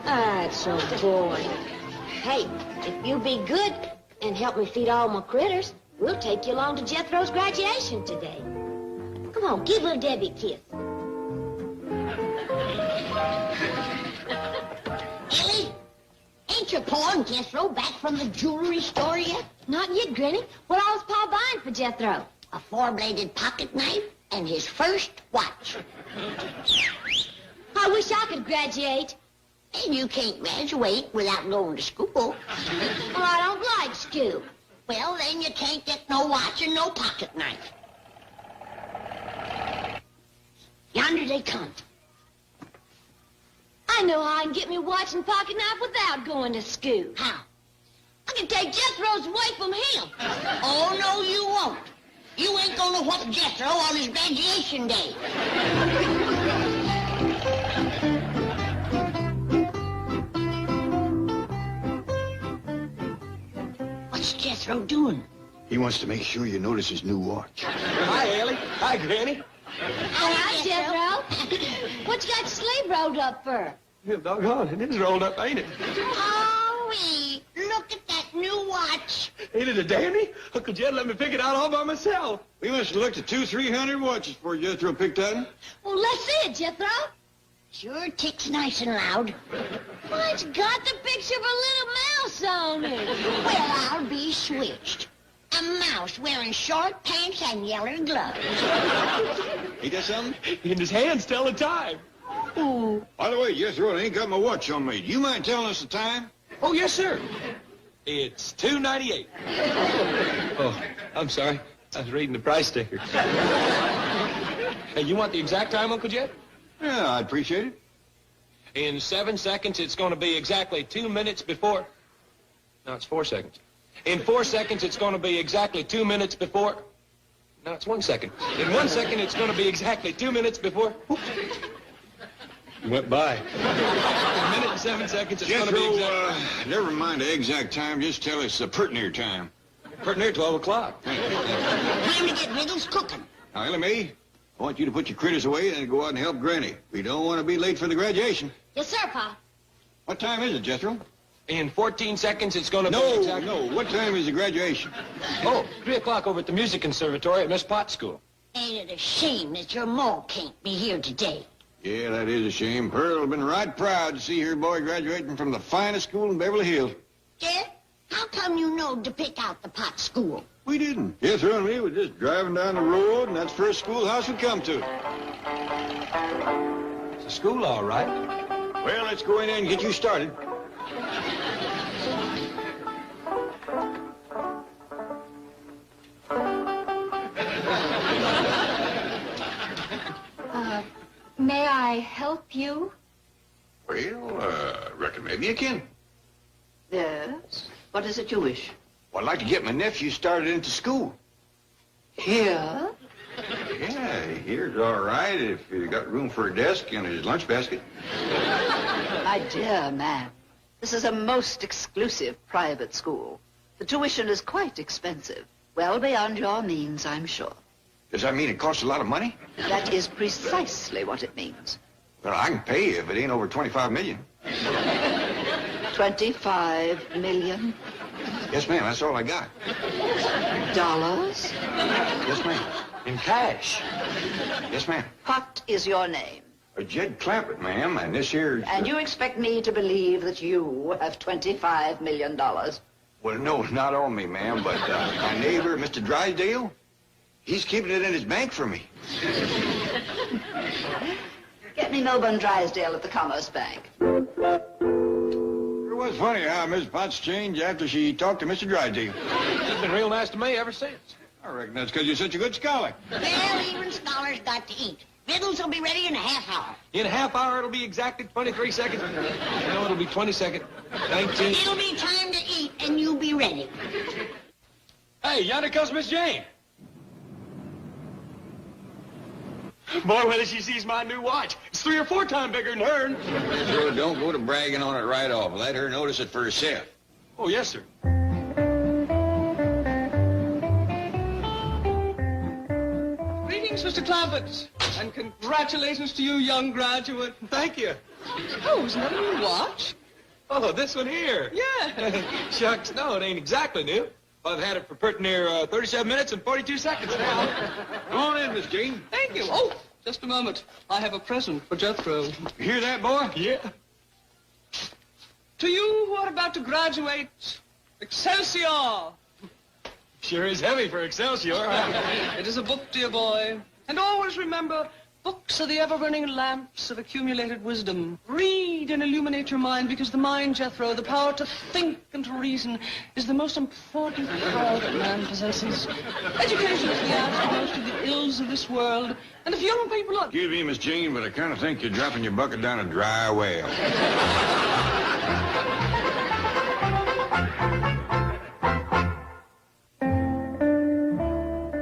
That's so boring. Hey, if you be good and help me feed all my critters, we'll take you along to Jethro's graduation today. Come on, give little Debbie a kiss. Ellie, ain't your Pa and Jethro back from the jewelry store yet? Not yet, Granny. What all was Pa buying for Jethro? A 4-bladed pocket knife and his first watch. I wish I could graduate. And you can't graduate without going to school. Well, I don't like school. Well, then you can't get no watch and no pocket knife. Yonder they come. I know how I can get me watch and pocket knife without going to school. How? I can take Jethro's away from him. Oh, no, you won't. You ain't gonna whoop Jethro on his graduation day. What's Jethro doing? He wants to make sure you notice his new watch. Hi, Ellie. Hi, Granny. Hi, Jethro. What you got your sleeve rolled up for? Yeah, doggone, it is rolled up, ain't it? Oh, look at that new watch. Ain't it a dandy? Uncle Jed let me pick it out all by myself. We must have looked at 200-300 watches before Jethro picked out one. Well, let's see it, Jethro. Sure ticks nice and loud. Well, it's got the picture of a little mouse on it. Well, I'll be switched. A mouse wearing short pants and yellow gloves. He does something? In his hands tell the time. Ooh. By the way, Jethro, I ain't got my watch on me. Do you mind telling us the time? Oh, yes, sir. It's $2.98. Oh, I'm sorry. I was reading the price sticker. Hey, you want the exact time, Uncle Jed? Yeah, I'd appreciate it. In 7 seconds, it's going to be exactly 2 minutes before... No, it's 4 seconds. In 4 seconds, it's going to be exactly 2 minutes before... No, it's 1 second. In 1 second, it's going to be exactly 2 minutes before... You went by. In a minute and 7 seconds, it's going to be Jethro, exactly... never mind the exact time. Just tell us the pert near time. Pretty near 12 o'clock. Time to get Riddles cooking. Now, Ellie Mae, I want you to put your critters away and go out and help Granny. We don't want to be late for the graduation. Yes, sir, Pa. What time is it, Jethro? In 14 seconds, it's going to be No, exactly... no. What time is the graduation? Oh, 3 o'clock over at the music conservatory at Miss Potts' school. Ain't it a shame that your ma can't be here today? Yeah, that is a shame. Pearl will have been right proud to see her boy graduating from the finest school in Beverly Hills. Jeff, how come you knowed to pick out the Pot school? We didn't. Jethro and me were just driving down the road, and that's the first schoolhouse we come to. It's a school, all right. Well, let's go in there and get you started. May I help you? Well, reckon maybe you can. Yes? What is it you wish? Well, I'd like to get my nephew started into school. Here? Yeah, here's all right if you got room for a desk and his lunch basket. My dear man, this is a most exclusive private school. The tuition is quite expensive. Well beyond your means, I'm sure. Does that mean it costs a lot of money? That is precisely what it means. Well, I can pay you if it ain't over 25 million. 25 million Yes, ma'am, that's all I got. dollars? Yes, ma'am. In cash. Yes, ma'am. What is your name? Jed Clampett, ma'am, and this here... And you expect me to believe that you have $25 million? Well, no, not on me, ma'am, but my neighbor, Mr. Drysdale, he's keeping it in his bank for me. Get me Melbourne Drysdale at the Commerce Bank. It was funny how Miss Potts changed after she talked to Mr. Drysdale. He's been real nice to me ever since. I reckon that's because you're such a good scholar. Well, even scholars got to eat. Riddles will be ready in a half hour. In a half hour, it'll be exactly 23 seconds. No, it'll be 20 seconds. 19. It'll be time to eat, and you'll be ready. Hey, yonder comes Miss Jane. Boy, when she sees my new watch, it's 3 or 4 times bigger than hers. Sure, don't go to bragging on it right off. Let her notice it for herself. Oh, yes, sir. Greetings, Mr. Clampett, and congratulations to you, young graduate. Thank you. Oh, isn't that a new watch? Oh, this one here. Yeah. Shucks, no, it ain't exactly new. I've had it for pretty near 37 minutes and 42 seconds now. Come on in, Miss Jean. Thank you. Oh, just a moment. I have a present for Jethro. You hear that, boy? Yeah. To you who are about to graduate, Excelsior! Sure is heavy for Excelsior. It is a book, dear boy. And always remember, books are the ever-burning lamps of accumulated wisdom. Read and illuminate your mind, because the mind, Jethro, the power to think and to reason, is the most important power that man possesses. Education is the answer to most of the ills of this world. And if young people are... Excuse me, Miss Jean, but I kind of think you're dropping your bucket down a dry well.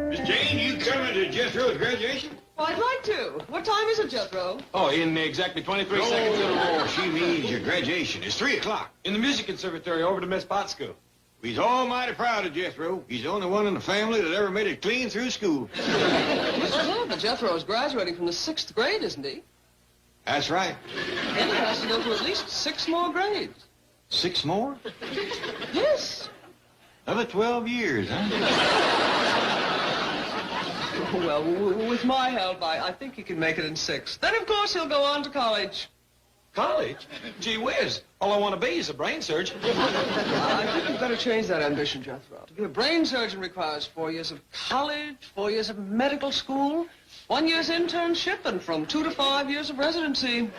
Miss Jane, you coming to Jethro's graduation? Well, I'd like to. What time is it, Jethro? Oh, in exactly 23 seconds. Oh, she means your graduation. It's 3 o'clock. In the music conservatory over to Miss Potts' school. He's almighty proud of Jethro. He's the only one in the family that ever made it clean through school. Well, but Jethro is graduating from the 6th grade, isn't he? That's right. Then he has to go to at least 6 more grades. 6 more? Yes. Another 12 years, huh? Well, with my help, I think he can make it in 6. Then, of course, he'll go on to college. College? Gee whiz. All I want to be is a brain surgeon. I think you'd better change that ambition, Jethro. To be a brain surgeon requires 4 years of college, 4 years of medical school, 1 year's internship, and from 2 to 5 years of residency.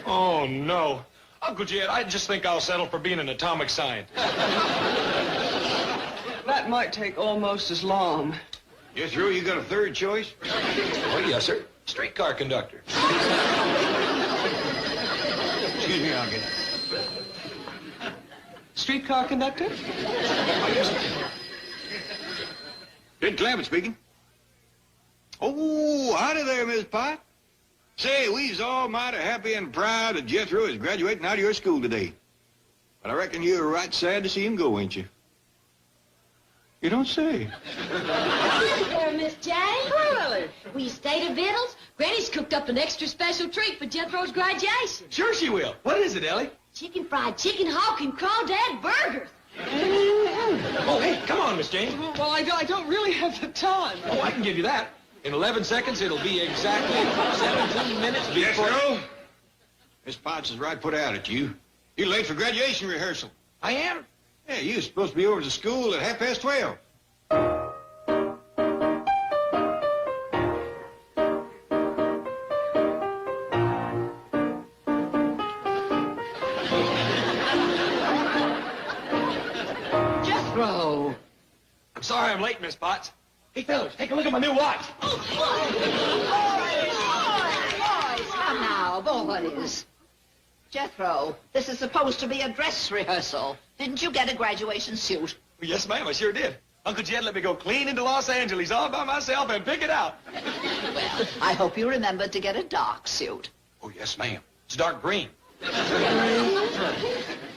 Oh, no. Uncle Jed, I just think I'll settle for being an atomic scientist. That might take almost as long. Jethro, you got a third choice? Oh, yes, sir. Streetcar conductor. Excuse me, I'll get it. Streetcar conductor? Ted Clampett speaking. Oh, howdy there, Miss Pot. Say, we's almighty happy and proud that Jethro is graduating out of your school today. But I reckon you're right sad to see him go, ain't you? You don't say. There, Miss Jane. Hello, Ellie. Will you stay to victuals? Granny's cooked up an extra special treat for Jethro's graduation. Sure she will. What is it, Ellie? Chicken fried chicken hawk and crawdad burgers. Oh, hey, come on, Miss Jane. Well, I don't really have the time. Oh, I can give you that. In 11 seconds, it'll be exactly 17 minutes before... Jethro? Miss Potts is right put out at you. You're late for graduation rehearsal. I am? Yeah, you were supposed to be over to school at 12:30. Jethro! I'm sorry I'm late, Miss Potts. Hey, fellas, take a look at my new watch. Boys, come now, boys. Jethro, this is supposed to be a dress rehearsal. Didn't you get a graduation suit? Yes, ma'am, I sure did. Uncle Jed let me go clean into Los Angeles all by myself and pick it out. Well, I hope you remembered to get a dark suit. Oh, yes, ma'am. It's dark green. It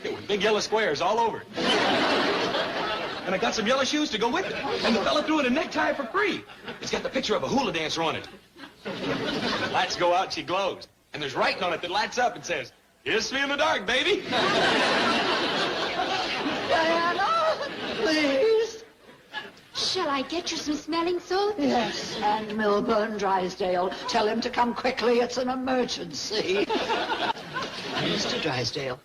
with big yellow squares all over it. And I got some yellow shoes to go with it. And the fella threw in a necktie for free. It's got the picture of a hula dancer on it. The lights go out, she glows. And there's writing on it that lights up and says, "Kiss me in the dark, baby." Diana, please. Shall I get you some smelling salts? Yes, and Milburn Drysdale. Tell him to come quickly. It's an emergency. Mr. Drysdale,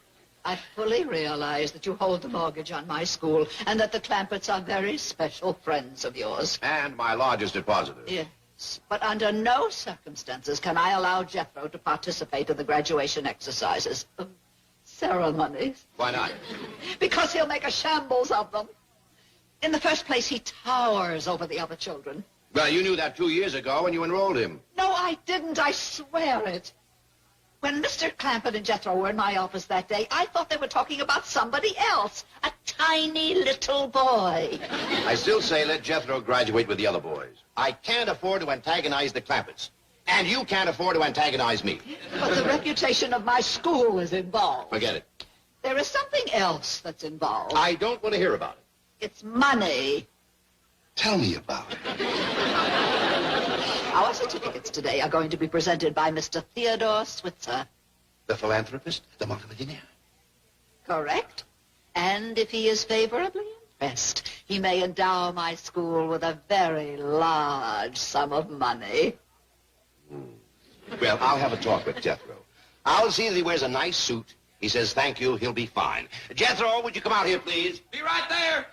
I fully realize that you hold the mortgage on my school and that the Clampetts are very special friends of yours. And my largest depositor. Yes, but under no circumstances can I allow Jethro to participate in the graduation exercises. Ceremonies. Why not? Because he'll make a shambles of them. In the first place, he towers over the other children. Well, you knew that 2 years ago when you enrolled him. No, I didn't. I swear it. When Mr. Clampett and Jethro were in my office that day, I thought they were talking about somebody else. A tiny little boy. I still say let Jethro graduate with the other boys. I can't afford to antagonize the Clampetts. And you can't afford to antagonize me. But the reputation of my school is involved. Forget it. There is something else that's involved. I don't want to hear about it. It's money. Tell me about it. Our certificates today are going to be presented by Mr. Theodore Switzer. The philanthropist, the multimillionaire. Correct. And if he is favorably impressed, he may endow my school with a very large sum of money. Well, I'll have a talk with Jethro. I'll see that he wears a nice suit. He says thank you, he'll be fine. Jethro, would you come out here, please? Be right there.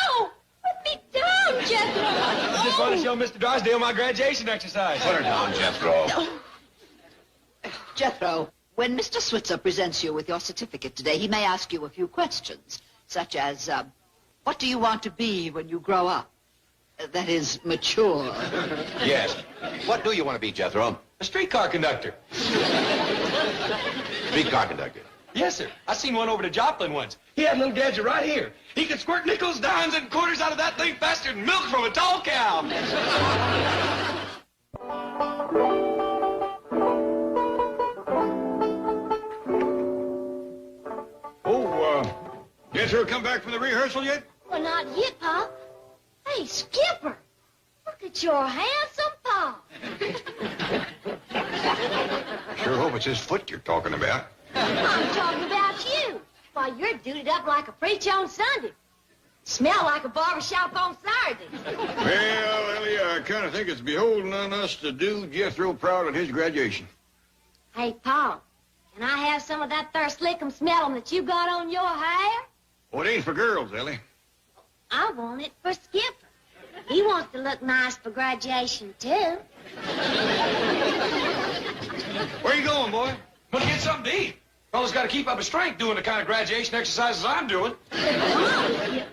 Ow! Put me down, Jethro! I just want to show Mr. Drysdale my graduation exercise. Put her down, Jethro. Jethro, when Mr. Switzer presents you with your certificate today, he may ask you a few questions, such as, what do you want to be when you grow up? That is, mature. Yes. What do you want to be, Jethro? A streetcar conductor. Streetcar conductor. Yes, sir. I seen one over to Joplin once. He had a little gadget right here. He could squirt nickels, dimes, and quarters out of that thing faster than milk from a tall cow. Jethro come back from the rehearsal yet? Well, not yet, Pop. Hey, Skipper, look at your handsome Pop. Sure hope it's his foot you're talking about. I'm talking about you. Why, you're duded up like a preacher on Sunday. Smell like a barbershop on Saturday. Well, Ellie, I kind of think it's beholden on us to do Jethro proud at his graduation. Hey, Paul, can I have some of that there slickum smellum that you got on your hair? Oh, it ain't for girls, Ellie. I want it for Skipper. He wants to look nice for graduation, too. Where you going, boy? Want to get something to eat. Fella's got to keep up his strength doing the kind of graduation exercises I'm doing. Come on, Skipper.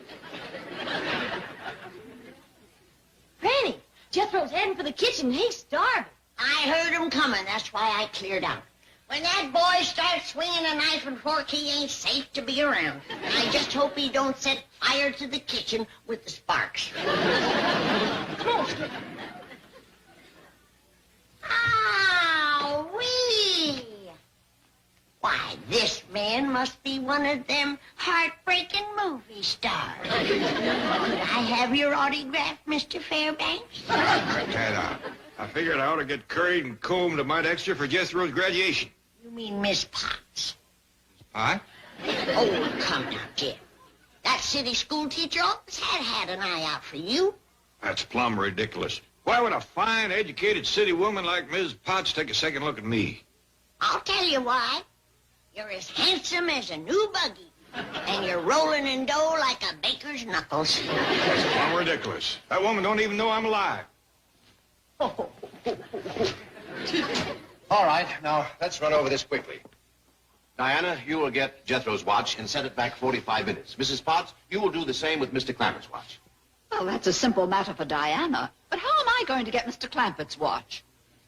Granny, Jethro's heading for the kitchen. He's starving. I heard him coming. That's why I cleared out. When that boy starts swinging a knife and fork, he ain't safe to be around. I just hope he don't set fire to the kitchen with the sparks. Come on, Skipper. Ow-wee! Why, this man must be one of them heartbreaking movie stars. Could I have your autograph, Mr. Fairbanks? Tad, I figured I ought to get curried and combed a mite extra for Jethro's graduation. You mean Miss Potts? Huh? Oh, come now, Jim. That city school teacher always had an eye out for you. That's plumb ridiculous. Why would a fine, educated city woman like Ms. Potts take a second look at me? I'll tell you why. You're as handsome as a new buggy, and you're rolling in dough like a baker's knuckles. That's plumb ridiculous. That woman don't even know I'm alive. All right, now, let's run over this quickly. Diana, you will get Jethro's watch and set it back 45 minutes. Mrs. Potts, you will do the same with Mr. Clampett's watch. Well, that's a simple matter for Diana. But how am I going to get Mr. Clampett's watch?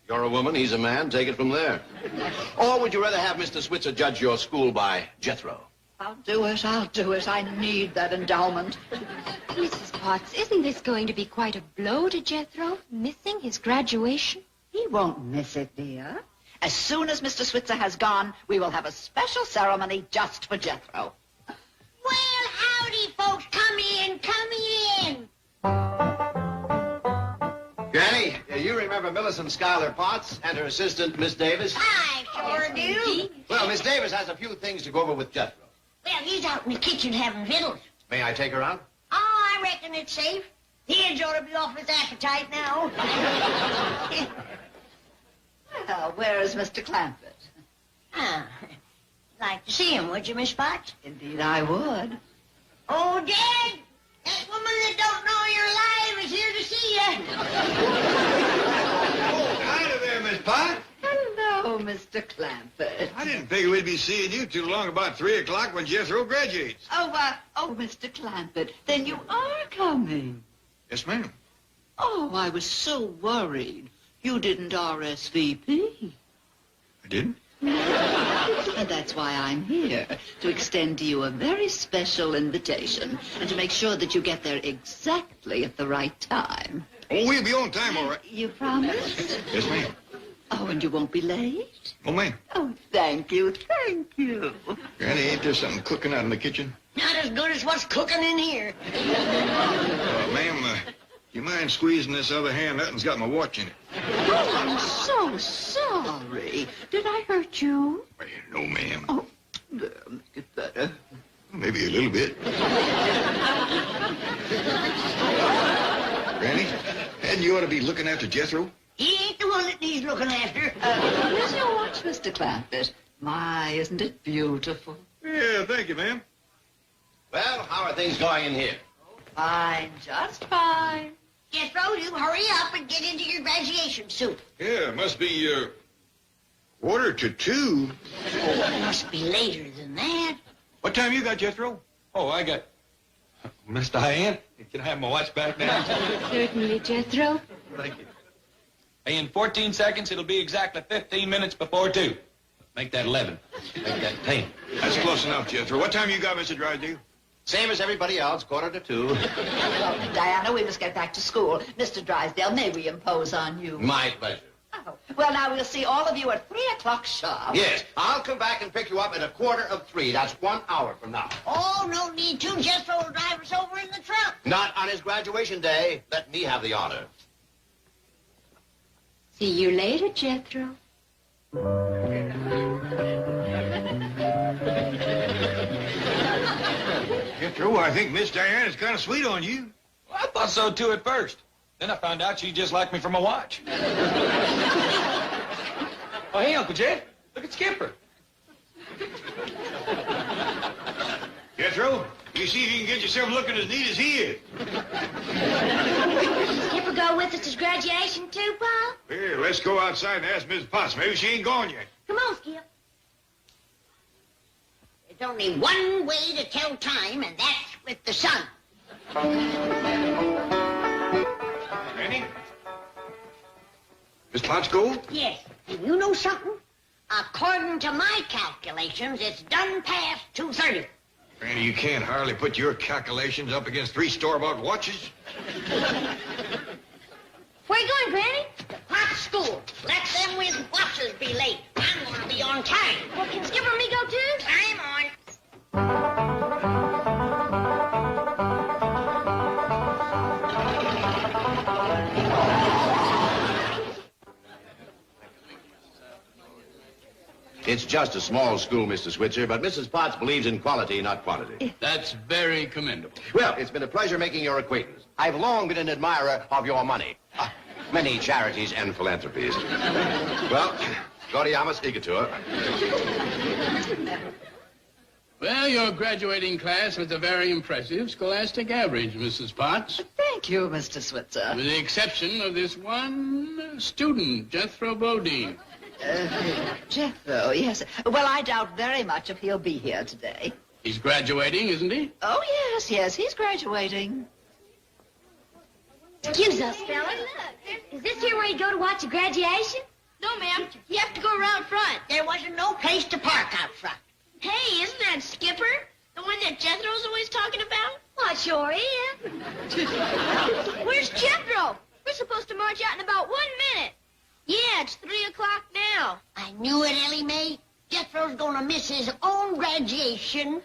You're a woman, he's a man. Take it from there. Or would you rather have Mr. Switzer judge your school by Jethro? I'll do it. I need that endowment. Mrs. Potts, isn't this going to be quite a blow to Jethro, missing his graduation? He won't miss it, dear. As soon as Mr. Switzer has gone, we will have a special ceremony just for Jethro. Well, howdy, folks. Come in. Granny, you remember Millicent Schuyler Potts and her assistant, Miss Davis? I sure do. Well, Miss Davis has a few things to go over with Jethro. Well, he's out in the kitchen having victuals. May I take her out? Oh, I reckon it's safe. He ought to be off his appetite now. Well, where is Mr. Clampett? Ah, like to see him, would you, Miss Potts? Indeed, I would. Oh, Dad, that woman that don't know you're alive is here to see you. Oh, hi there, Miss Potts. Hello, Mr. Clampett. I didn't figure we'd be seeing you too long about 3 o'clock when Jethro graduates. Oh, Mr. Clampett, then you are coming. Yes, ma'am. Oh, I was so worried. You didn't RSVP. I didn't? And that's why I'm here, to extend to you a very special invitation and to make sure that you get there exactly at the right time. Oh, we'll be on time, all right. You promise? Yes, ma'am. Oh, and you won't be late? Oh, ma'am. Oh, thank you. Granny, ain't there something cooking out in the kitchen? Not as good as what's cooking in here. Ma'am, You mind squeezing this other hand? Nothing's got my watch in it. Oh, I'm so sorry. Did I hurt you? Well, no, ma'am. Oh, there, make it better. Maybe a little bit. Granny, hadn't you ought to be looking after Jethro? He ain't the one that needs looking after. Here's your watch, Mr. Clampett. My, isn't it beautiful? Yeah, thank you, ma'am. Well, how are things going in here? Fine, just fine. Jethro, you hurry up and get into your graduation suit. Yeah, it must be, quarter to 2. Oh, it must be later than that. What time you got, Jethro? Oh, I got... Miss Diane, can I have my watch back now? Certainly, Jethro. Thank you. Hey, in 14 seconds, it'll be exactly 15 minutes before 2. Make that 11. Make that 10. That's close enough, Jethro. What time you got, Mr. Drysdale? Same as everybody else, quarter to 2. Well, Diana, we must get back to school. Mr. Drysdale, may we impose on you? My pleasure. Oh, well, now we'll see all of you at 3 o'clock sharp. Yes, I'll come back and pick you up at 2:45. That's 1 hour from now. Oh, no need to. Jethro will drive us over in the truck. Not on his graduation day. Let me have the honor. See you later, Jethro. Jethro, I think Miss Diane is kind of sweet on you. Well, I thought so, too, at first. Then I found out she just liked me from a watch. Oh, hey, Uncle Jed. Look at Skipper. Jethro, you see if you can get yourself looking as neat as he is. Skipper go with us to graduation too, Pa? Here, let's go outside and ask Mrs. Potts. Maybe she ain't gone yet. Come on, Skip. There's only one way to tell time, and that's with the sun. Granny? Miss Potts go? Yes. And you know something? According to my calculations, it's done past 2:30. Granny, you can't hardly put your calculations up against 3 store-bought watches. Where you going, Granny? The Potts school. Let them with watches be late. I'm going to be on time. Well, can Skipper and me go too? Time on. It's just a small school, Mr. Switzer, but Mrs. Potts believes in quality, not quantity. That's very commendable. Well, it's been a pleasure making your acquaintance. I've long been an admirer of your money. Many charities and philanthropies. Well, Gaudiamus igitur. Well, your graduating class was a very impressive scholastic average, Mrs. Potts. Thank you, Mr. Switzer. With the exception of this one student, Jethro Bodine. Jethro, yes. Well, I doubt very much if he'll be here today. He's graduating, isn't he? Oh, yes, he's graduating. Excuse us, fellas. Is this here where you go to watch the graduation? No, ma'am. You have to go around front. There wasn't no place to park out front. Hey, isn't that Skipper? The one that Jethro's always talking about? Well, it sure is. Where's Jethro? We're supposed to march out in about 1 minute. Yeah, it's 3 o'clock now. I knew it, Ellie Mae. Jethro's going to miss his own graduation.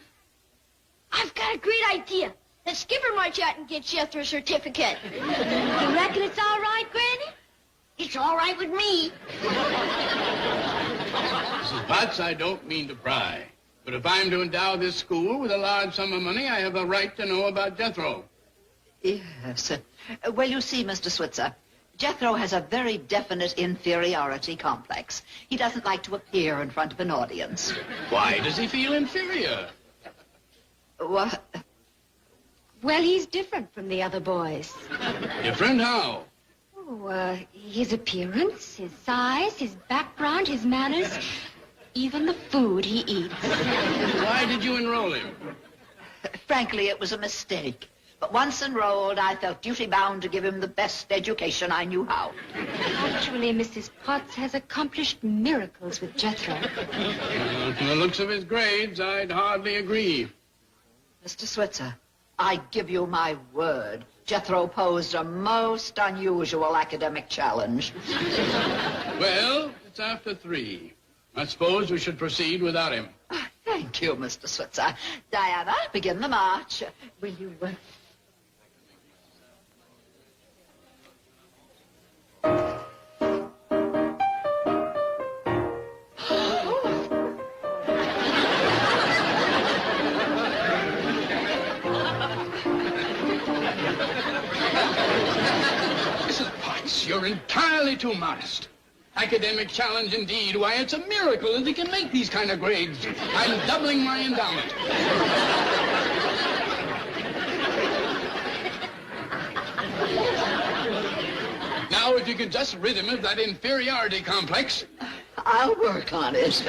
I've got a great idea. Let Skipper march out and get Jethro's certificate. You reckon it's all right, Granny? It's all right with me. Mrs. Potts, I don't mean to pry. But if I'm to endow this school with a large sum of money, I have a right to know about Jethro. Yes. Well, you see, Mr. Switzer, Jethro has a very definite inferiority complex. He doesn't like to appear in front of an audience. Why does he feel inferior? What? Well, he's different from the other boys. Different how? Oh, his appearance, his size, his background, his manners, even the food he eats. Why did you enroll him? Frankly, it was a mistake. But once enrolled, I felt duty-bound to give him the best education I knew how. Actually, Mrs. Potts has accomplished miracles with Jethro. From the looks of his grades, I'd hardly agree. Mr. Switzer, I give you my word. Jethro posed a most unusual academic challenge. Well, it's after 3. I suppose we should proceed without him. Thank you, Mr. Switzer. Diana, begin the march. Will you... Yes, you're entirely too modest. Academic challenge indeed. Why, it's a miracle that they can make these kind of grades. I'm doubling my endowment. Now, if you could just rid him of that inferiority complex. I'll work on it.